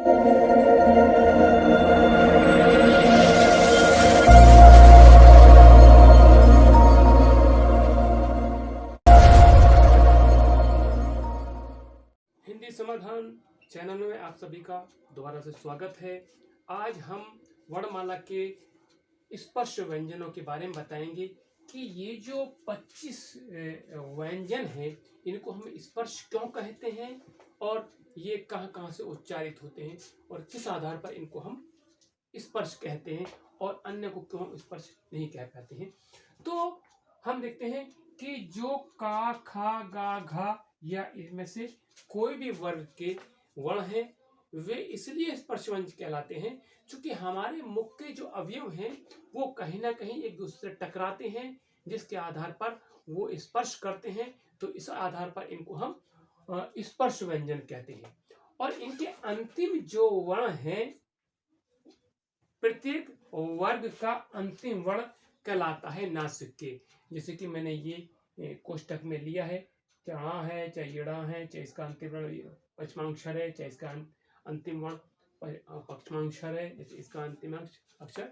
हिंदी समाधान चैनल में आप सभी का दोबारा से स्वागत है। आज हम वर्णमाला के स्पर्श व्यंजनों के बारे में बताएंगे कि ये जो 25 व्यंजन हैं इनको हम स्पर्श क्यों कहते हैं और ये कहाँ कहाँ से उच्चारित होते हैं और किस आधार पर इनको हम स्पर्श कहते हैं और अन्य को क्यों स्पर्श नहीं कह पाते हैं। तो हम देखते हैं कि जो का, खा, गा, घा या इनमें से कोई भी वर्ग के वर्ण हैं वे इसलिए स्पर्शवंज कहलाते हैं क्योंकि हमारे मुख के जो अवयव हैं वो कहीं ना कहीं एक दूसरे से टकराते हैं, जिसके आधार पर वो स्पर्श करते हैं। तो इस आधार पर इनको हम स्पर्श व्यंजन कहते हैं। और इनके अंतिम जो वर्ण हैं, प्रत्येक वर्ग का अंतिम वर्ण कहलाता है नासिक के। जैसे कि मैंने ये कोष्टक में लिया है, चाहे ण है, चाहे यड़ा है, चाहे इसका अंतिम वर्ण पश्चमाक्षर है, चाहे इसका अंतिम वर्ण पश्चमाक्षर है, जैसे इसका अंतिम अक्षर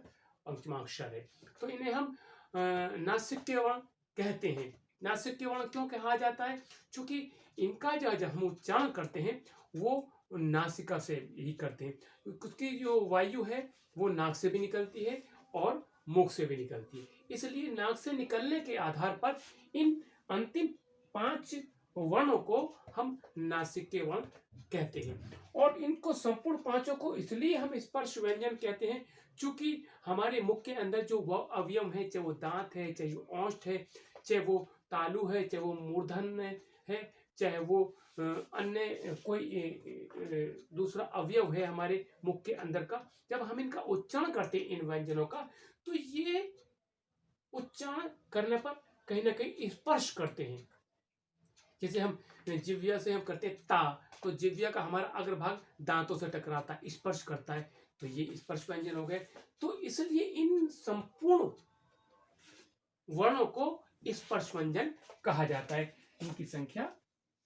पंचमाक्षर है। तो इन्हें हम नासिक के वर्ण कहते हैं। नासिक के वर्ण क्यों कहा जाता है? क्योंकि इनका जब हम उच्चारण करते हैं वो नासिका से ही करते हैं। उसकी जो वायु है वो नाक से भी निकलती है और मुख से भी निकलती है, इसलिए नाक से निकलने के आधार पर इन अंतिम 5 वर्णों को हम नासिक के वर्ण कहते हैं। और इनको संपूर्ण पांचों को इसलिए हम स्पर्श व्यंजन कहते हैं क्योंकि हमारे मुख के अंदर जो वह अवयव है, चाहे वो दांत है, चाहे वो औंठ है, चाहे वो तालु है, चाहे वो मूर्धन है, चाहे वो अन्य कोई दूसरा अवयव है हमारे मुख के अंदर का, जब हम इनका उच्चारण करते हैं इन व्यंजनों का, तो ये उच्चारण करने पर कहीं ना कहीं स्पर्श करते हैं। जैसे हम जिह्वा से हम करते हैं ता, तो जिह्वा का हमारा अग्रभाग दांतों से टकराता है, स्पर्श करता है, तो ये स्पर्श व्यंजन हो गए। तो इसलिए इन संपूर्ण वर्णों को स्पर्श व्यंजन कहा जाता है। इनकी संख्या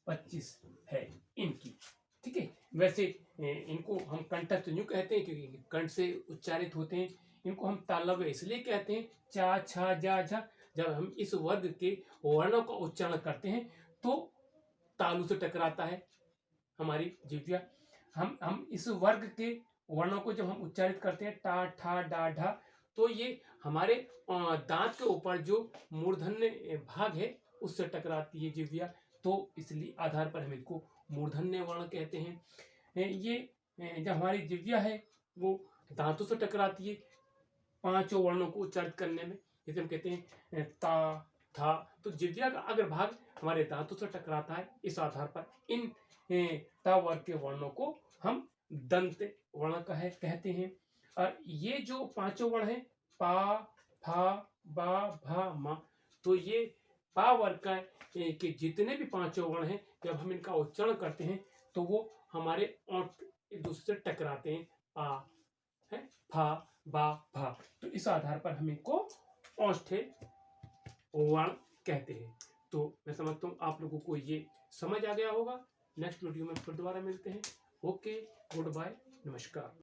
25 है इनकी, ठीक है। वैसे इनको हम कंठस्थ यूं कहते हैं क्योंकि कंठ से उच्चारित होते हैं। इनको हम तालव्य इसलिए कहते हैं, चा, छा, जा, झा। जब हम इस वर्ग के वर्णों का उच्चारण करते हैं तो तालु से टकराता है हमारी जिह्वा। हम इस वर्ग के वर्णों को जब हम उच्चारित करते हैं, टा, ठा, डा, ढा, तो ये हमारे दांत के ऊपर जो मूर्धन्य भाग है उससे टकराती है जिह्वा। तो इसलिए आधार पर हम इसको मूर्धन्य वर्ण कहते हैं। ये जब हमारी जिह्वा है वो दांतों से टकराती है 5 वर्णों को उच्चारित करने में। जैसे हम कहते हैं ता, था, तो जिह्वा का अग्रभाग हमारे दांतों से टकराता है। इस आधार पर इन ता वर्ग के वर्णों को हम दंत वर्ण कहते हैं। और ये जो 5 वर्ण हैं, पा, फा, बा, भा, मा, तो ये पा वर्ग का के जितने भी 5 वर्ण हैं, जब हम इनका उच्चारण करते हैं तो वो हमारे ओंठ एक दूसरे से टकराते हैं, आ है, फा, बा, भा। तो इस आधार पर हम इनको ओष्ठ्य वर्ण कहते हैं। तो मैं समझता हूँ आप लोगों को ये समझ आ गया होगा। नेक्स्ट वीडियो में फिर दोबारा मिलते हैं। ओके, गुड बाय, नमस्कार।